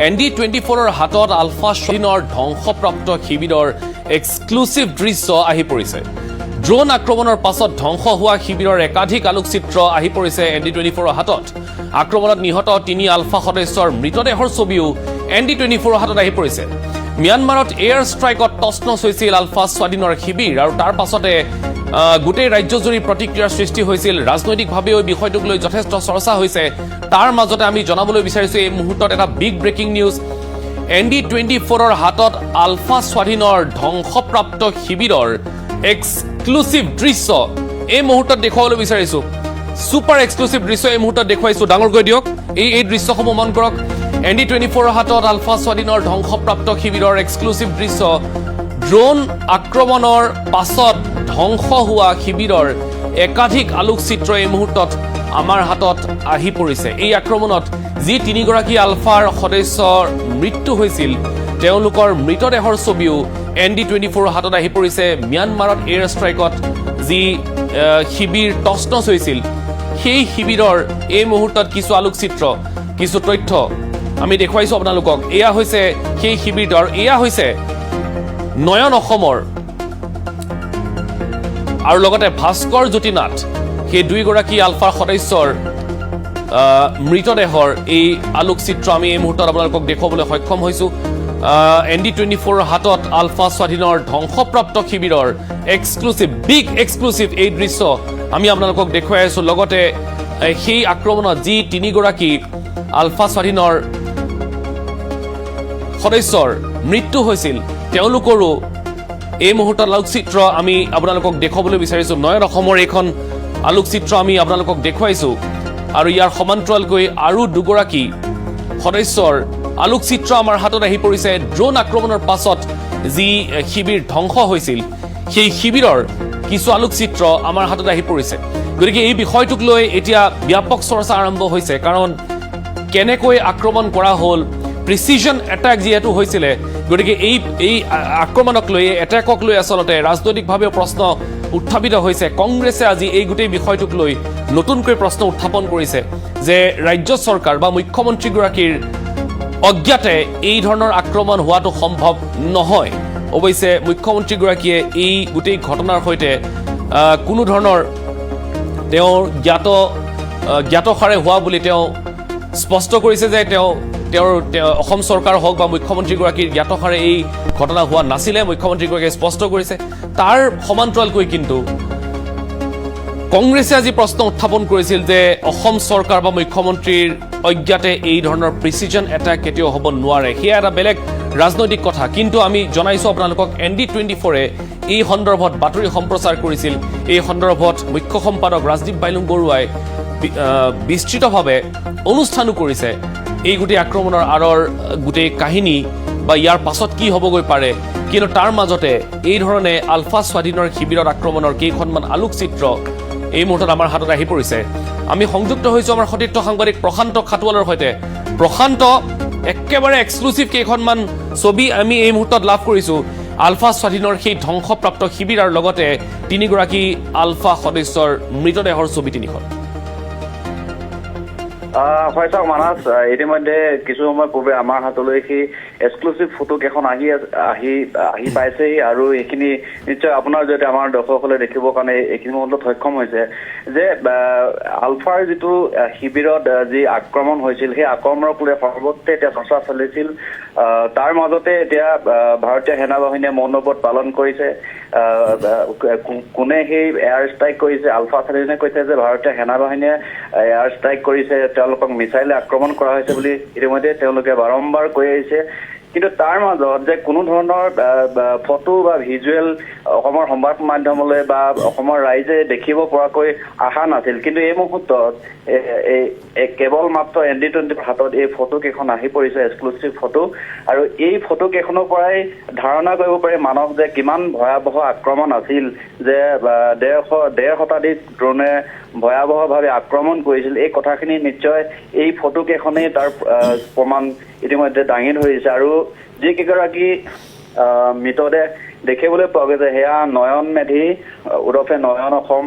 ND24ৰ হাতত আলফা স্বাধীনৰ ধ্বংসপ্ৰাপ্ত শিবিৰৰ এক্সক্লুচিভ দৃশ্য আহি পৰিছে। ড্ৰোন আক্ৰমণৰ পাছত ধ্বংস হোৱা শিবিৰৰ একাধিক আলোকচিত্ৰ আহি পৰিছে ND24ৰ হাতত। আক্ৰমণত নিহত 3 আলফা সদস্যৰ মৃতদেহৰ ছবিও ND24ৰ হাতত আহি পৰিছে। ম্যানমাৰত এয়াৰ ষ্ট্ৰাইকত তছনছ হৈছিল আলফা স্বাধীনৰ শিবিৰ আৰু তাৰ পাছতে গোটেই ৰাজ্যজুৰি প্ৰতিক্ৰিয়াৰ সৃষ্টি হৈছিল। ৰাজনৈতিকভাৱেও এই বিষয়টোক লৈ যথেষ্ট চৰ্চা হৈছে। তাৰ মাজতে আমি জনাবলৈ বিচাৰিছো এই মুহূৰ্তত এটা বিগ ব্ৰেকিং নিউজ। ND24ৰ হাতত আলফা স্বাধীনৰ ধ্বংসপ্ৰাপ্ত শিবিৰৰ এক্সক্লুচিভ দৃশ্য এই মুহূৰ্তত দেখুৱাবলৈ বিচাৰিছো। ছুপাৰ এক্সক্লুচিভ দৃশ্য এই মুহূৰ্তত দেখুৱাইছো। ডাঙৰকৈ দিয়ক এই দৃশ্যসমূহ মন কৰক। ND24ৰ হাতত আলফা স্বাধীনৰ ধ্বংসপ্ৰাপ্ত শিবিৰৰ এক্সক্লুচিভ দৃশ্য। ড্ৰোন আক্ৰমণৰ পাছত ধ্বংস হোৱা শিবিৰৰ একাধিক আলোকচিত্ৰ এই মুহূৰ্তত আমাৰ হাতত আহি পৰিছে। এই আক্ৰমণত যি 3 গৰাকী আলফাৰ সদস্যৰ মৃত্যু হৈছিল তেওঁলোকৰ মৃতদেহৰ ছবিও ND24ৰ হাতত আহি পৰিছে। ম্যানমাৰত এয়াৰ ষ্ট্ৰাইকত যি শিবিৰ তছনছ হৈছিল সেই শিবিৰৰ এই মুহূৰ্তত কিছু আলোকচিত্ৰ, কিছু তথ্য আমি দেখুৱাইছো আপোনালোকক। এয়া হৈছে সেই শিবিৰটো আৰু এয়া হৈছে নয়ন অসমৰ আৰু লগতে ভাস্কৰ জ্যোতি নাথ, সেই 2 গৰাকী আলফাৰ সদস্যৰ মৃতদেহৰ এই আলোকচিত্ৰ আমি এই মুহূৰ্তত আপোনালোকক দেখুৱাবলৈ সক্ষম হৈছো। ND24ৰ হাতত আলফা স্বাধীনৰ ধ্বংসপ্ৰাপ্ত শিবিৰৰ এক্সক্লুচিভ, বিগ এক্সক্লুচিভ এই দৃশ্য আমি আপোনালোকক দেখুৱাই আছো। লগতে সেই আক্ৰমণত যি 3 গৰাকী আলফা স্বাধীনৰ সদস্যৰ মৃত্যু হৈছিল তেওঁলোকৰো এই মুহূৰ্তত আলোকচিত্ৰ আমি আপোনালোকক দেখুৱাবলৈ বিচাৰিছো। নয়ন অসমৰ এইখন আলোকচিত্ৰ আমি আপোনালোকক দেখুৱাইছো আৰু ইয়াৰ সমান্তৰালকৈ আৰু 2 গৰাকী সদস্যৰ আলোকচিত্ৰ আমাৰ হাতত আহি পৰিছে। ড্ৰোন আক্ৰমণৰ পাছত যি শিবিৰ ধ্বংস হৈছিল সেই শিবিৰৰ কিছু আলোকচিত্ৰ আমাৰ হাতত আহি পৰিছে। গতিকে এই বিষয়টোক লৈ এতিয়া ব্যাপক চৰ্চা আৰম্ভ হৈছে। কাৰণ কেনেকৈ আক্ৰমণ কৰা হ'ল, প্ৰিচিজন এটাক যিহেতু হৈছিলে, গতিকে এই আক্ৰমণক লৈ, এটেকক লৈ আচলতে ৰাজনৈতিকভাৱেও প্ৰশ্ন উত্থাপিত হৈছে। কংগ্ৰেছে আজি এই গোটেই বিষয়টোক লৈ নতুনকৈ প্ৰশ্ন উত্থাপন কৰিছে যে ৰাজ্য চৰকাৰ বা মুখ্যমন্ত্ৰীগৰাকীৰ অজ্ঞাতে এই ধৰণৰ আক্ৰমণ হোৱাটো সম্ভৱ নহয়। অৱশ্যে মুখ্যমন্ত্ৰীগৰাকীয়ে এই গোটেই ঘটনাৰ সৈতে কোনো ধৰণৰ তেওঁৰ জ্ঞাতসাৰে হোৱা বুলি তেওঁ স্পষ্ট কৰিছে যে তেওঁৰ অসম চৰকাৰ হওক বা মুখ্যমন্ত্ৰীগৰাকীৰ জ্ঞাতসাৰে এই ঘটনা হোৱা নাছিলে, মুখ্যমন্ত্ৰীগৰাকীয়ে স্পষ্ট কৰিছে। তাৰ সমান্তৰালকৈ কিন্তু কংগ্ৰেছে আজি প্ৰশ্ন উত্থাপন কৰিছিল যে অসম চৰকাৰ বা মুখ্যমন্ত্ৰীৰ অজ্ঞাতে এই ধৰণৰ প্ৰিচিজন এটাক কেতিয়াও হ'ব নোৱাৰে। সেয়া এটা বেলেগ ৰাজনৈতিক কথা। কিন্তু আমি জনাইছো আপোনালোকক ND24ৰে এই সন্দৰ্ভত বাতৰি সম্প্ৰচাৰ কৰিছিল। এই সন্দৰ্ভত মুখ্য সম্পাদক ৰাজদীপ বাইলুং বৰুৱাই বিস্তৃতভাৱে অনুষ্ঠানো কৰিছে। এই গোটেই আক্ৰমণৰ আঁৰৰ গোটেই কাহিনী বা ইয়াৰ পাছত কি হ'বগৈ পাৰে। কিন্তু তাৰ মাজতে এই ধৰণে আলফা স্বাধীনৰ শিবিৰত আক্ৰমণৰ কেইখনমান আলোকচিত্ৰ এই মুহূৰ্তত আমাৰ হাতত আহি পৰিছে। আমি সংযুক্ত হৈছো আমাৰ সতীৰ্থ সাংবাদিক প্ৰশান্ত খাটুৱালৰ সৈতে। প্ৰশান্ত, একেবাৰে এক্সক্লুচিভ কেইখনমান ছবি আমি এই মুহূৰ্তত লাভ কৰিছো আলফা স্বাধীনৰ সেই ধ্বংসপ্ৰাপ্ত শিবিৰ আৰু লগতে 3 গৰাকী আলফা সদস্যৰ মৃতদেহৰ ছবি 3খন। হয় চাওক মানস, ইতিমধ্যে কিছু সময় পূৰ্বে আমাৰ হাতলৈ সেই এক্সক্লুচিভ ফটো কেইখন আহি পাইছেই আৰু এইখিনি নিশ্চয় আপোনাৰ জৰিয়তে আমাৰ দৰ্শকসকলে দেখিবৰ কাৰণে এইখিনি মুহূৰ্তত সক্ষম হৈছে যে আলফাৰ যিটো শিবিৰত যি আক্ৰমণ হৈছিল সেই আক্ৰমণক লৈ সৰ্বত্ৰে এতিয়া চৰ্চা চলিছিল। তাৰ মাজতে এতিয়া ভাৰতীয় সেনা বাহিনীয়ে মৌনব্ৰত পালন কৰিছে। কোনে সেই এয়াৰ ষ্ট্ৰাইক কৰিছে? আলফা স্বাধীনে কৈছে যে ভাৰতীয় সেনা বাহিনীয়ে এয়াৰ ষ্ট্ৰাইক কৰিছে, তেওঁলোকক মিছাইলে আক্ৰমণ কৰা হৈছে বুলি ইতিমধ্যে তেওঁলোকে বাৰম্বাৰ কৈ আহিছে। কিন্তু তাৰ মাজত যে কোনো ধৰণৰ ফটো বা ভিজুৱেল অসমৰ সংবাদ মাধ্যমলৈ বা অসমৰ ৰাইজে দেখিব পৰাকৈ অহা নাছিল। কিন্তু এই মুহূৰ্তত কেৱল মাত্ৰ ND24ৰ হাতত এই ফটো কেইখন আহি পৰিছে, এক্সক্লুচিভ ফটো। আৰু এই ফটো কেইখনৰ পৰাই ধাৰণা কৰিব পাৰি মানৱ যে কিমান ভয়াৱহ আক্ৰমণ আছিল, যে 1.5 শতাধিক ড্ৰোনে ভয়াৱহভাৱে আক্ৰমণ কৰিছিল। এই কথাখিনি নিশ্চয় এই ফটো কেইখনেই তাৰ প্ৰমাণ ইতিমধ্যে দাঙি ধৰিছে। আৰু যি কেইগৰাকী মৃতদেহ দেখিবলৈ পোৱা গৈছে সেয়া নয়ন মেধি ওৰফে নয়ন অসম,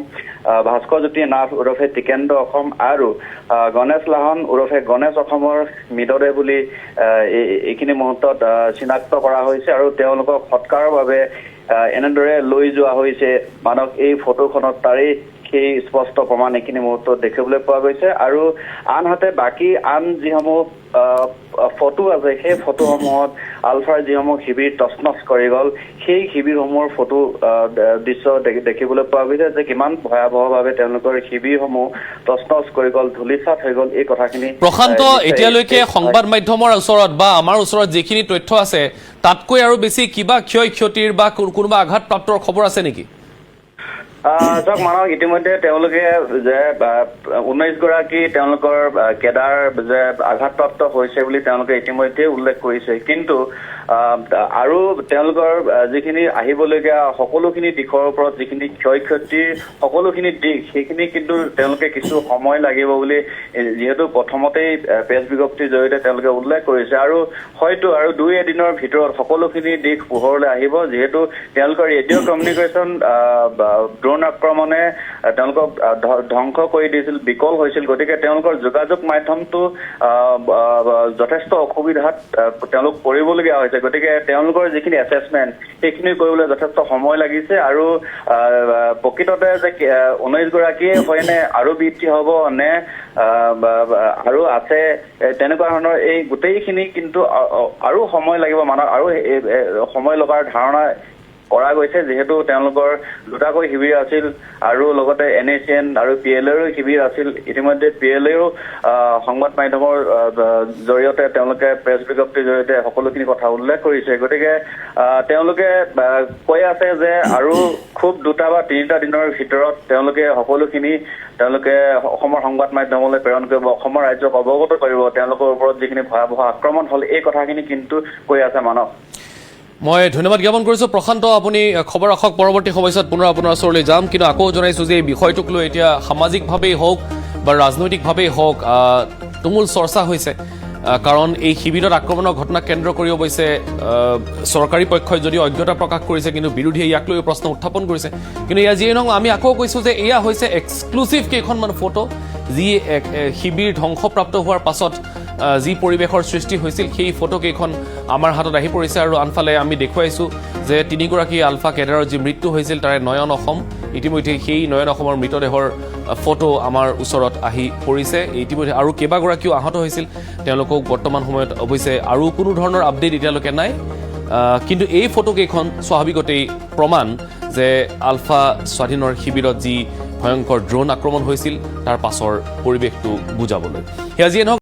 ভাস্কৰজ্যোতি নাথ ওৰফে টিকেন্দ্ৰ অসম আৰু গণেশ লাহন ওৰফে গণেশ অসমৰ মৃতদেহ বুলি এইখিনি মুহূৰ্তত চিনাক্ত কৰা হৈছে আৰু তেওঁলোকক সৎকাৰৰ বাবে এনেদৰে লৈ যোৱা হৈছে মানক এই ফটোখনত তাৰেই সেই স্পষ্ট প্ৰমাণ এইখিনি মুহূৰ্তত দেখিবলৈ পোৱা গৈছে আৰু আনহাতে বাকী আন যিসমূহ ফটো আছে সেই ফটোসমূহত আলফাৰ যিসমূহ শিবিৰ তছনছ কৰি গ'ল সেই শিবিৰসমূহৰ ফটো দৃশ্য দেখিবলৈ পোৱা গৈছে যে কিমান ভয়াৱহভাৱে তেওঁলোকৰ শিবিৰসমূহ তছনছ কৰি গ'ল, ধূলিচাত হৈ গ'ল এই কথাখিনি। প্ৰশান্ত, এতিয়ালৈকে সংবাদ মাধ্যমৰ ওচৰত বা আমাৰ ওচৰত যিখিনি তথ্য আছে তাতকৈ আৰু বেছি কিবা ক্ষয় ক্ষতিৰ বা কোনোবা আঘাতপ্ৰাপ্তৰ খবৰ আছে নেকি? চাওক মানক ইতিমধ্যে তেওঁলোকে যে 19 গৰাকী তেওঁলোকৰ কেডাৰ যে আঘাতপ্ৰাপ্ত হৈছে বুলি তেওঁলোকে ইতিমধ্যে উল্লেখ কৰিছে, কিন্তু আৰু তেওঁলোকৰ যিখিনি আহিবলগীয়া সকলোখিনি দিশৰ ওপৰত যিখিনি ক্ষয় ক্ষতিৰ সকলোখিনি দিশ সেইখিনি কিন্তু তেওঁলোকে কিছু সময় লাগিব বুলি যিহেতু প্ৰথমতেই প্ৰেছ বিজ্ঞপ্তিৰ জৰিয়তে তেওঁলোকে উল্লেখ কৰিছে আৰু হয়তো আৰু 2 এদিনৰ ভিতৰত সকলোখিনি দিশ পোহৰলৈ আহিব, যিহেতু তেওঁলোকৰ ৰেডিঅ' কমিউনিকেশ্যন ড্ৰোন আক্ৰমণে তেওঁলোকক ধ্বংস কৰি দিছিল, বিকল হৈছিল, গতিকে তেওঁলোকৰ যোগাযোগ মাধ্যমটো যথেষ্ট অসুবিধাত তেওঁলোক পৰিবলগীয়া হৈছে। গতিকে তেওঁলোকৰ যিখিনি এছেছমেণ্ট সেইখিনি কৰিবলৈ যথেষ্ট সময় লাগিছে আৰু প্ৰকৃততে যে 19 গৰাকীয়ে হয়নে আৰু বৃদ্ধি হ'ব নে আৰু আছে তেনেকুৱা ধৰণৰ এই গোটেইখিনি কিন্তু আৰু সময় লাগিব মানক আৰু সময় লগাৰ ধাৰণা কৰা গৈছে, যিহেতু তেওঁলোকৰ দুটাকৈ শিবিৰ আছিল আৰু লগতে NACN আৰু PLAৰো শিবিৰ আছিল। ইতিমধ্যে PLAও সংবাদ মাধ্যমৰ জৰিয়তে তেওঁলোকে প্ৰেছ বিজ্ঞপ্তিৰ জৰিয়তে সকলোখিনি কথা উল্লেখ কৰিছে। গতিকে তেওঁলোকে কৈ আছে যে আৰু খুব 2 বা 3টা দিনৰ ভিতৰত তেওঁলোকে সকলোখিনি অসমৰ সংবাদ মাধ্যমলৈ প্ৰেৰণ কৰিব, অসমৰ ৰাজ্যক অৱগত কৰিব তেওঁলোকৰ ওপৰত যিখিনি ভয়াৱহ আক্ৰমণ হ'ল এই কথাখিনি কিন্তু কৈ আছে মানৱ। মই ধন্যবাদ জ্ঞাপন কৰিছোঁ প্ৰশান্ত, আপুনি খবৰ ৰাখক, পৰৱৰ্তী সময়ছোৱাত পুনৰ আপোনাৰ ওচৰলৈ যাম। কিন্তু আকৌ জনাইছোঁ যে এই বিষয়টোক লৈ এতিয়া সামাজিকভাৱেই হওক বা ৰাজনৈতিকভাৱেই হওক তুমুল চৰ্চা হৈছে, কাৰণ এই শিবিৰত আক্ৰমণৰ ঘটনাক কেন্দ্ৰ কৰি অৱশ্যে চৰকাৰী পক্ষই যদিও অজ্ঞতা প্ৰকাশ কৰিছে কিন্তু বিৰোধীয়ে ইয়াক লৈ প্ৰশ্ন উত্থাপন কৰিছে। কিন্তু এয়া যিয়ে নহওক আমি আকৌ কৈছোঁ যে এয়া হৈছে এক্সক্লুচিভ কেইখনমান ফটো যি শিবিৰ ধ্বংসপ্ৰাপ্ত হোৱাৰ পাছত যি পৰিৱেশৰ সৃষ্টি হৈছিল সেই ফটোকেইখন আমাৰ হাতত আহি পৰিছে আৰু আনফালে আমি দেখুৱাইছোঁ যে 3 গৰাকী আলফা কেডাৰৰ যি মৃত্যু হৈছিল তাৰে নয়ন অসম, ইতিমধ্যে সেই নয়ন অসমৰ মৃতদেহৰ ফটো আমাৰ ওচৰত আহি পৰিছে। ইতিমধ্যে আৰু কেইবাগৰাকীও আহত হৈছিল, তেওঁলোকক বৰ্তমান সময়ত অৱশ্যে আৰু কোনো ধৰণৰ আপডেট এতিয়ালৈকে নাই, কিন্তু এই ফটোকেইখন স্বাভাৱিকতেই প্ৰমাণ যে আলফা স্বাধীনৰ শিবিৰত যি ভয়ংকৰ ড্ৰোন আক্ৰমণ হৈছিল তাৰ পাছৰ পৰিৱেশটো বুজাবলৈ। সেয়া যিয়ে নহওক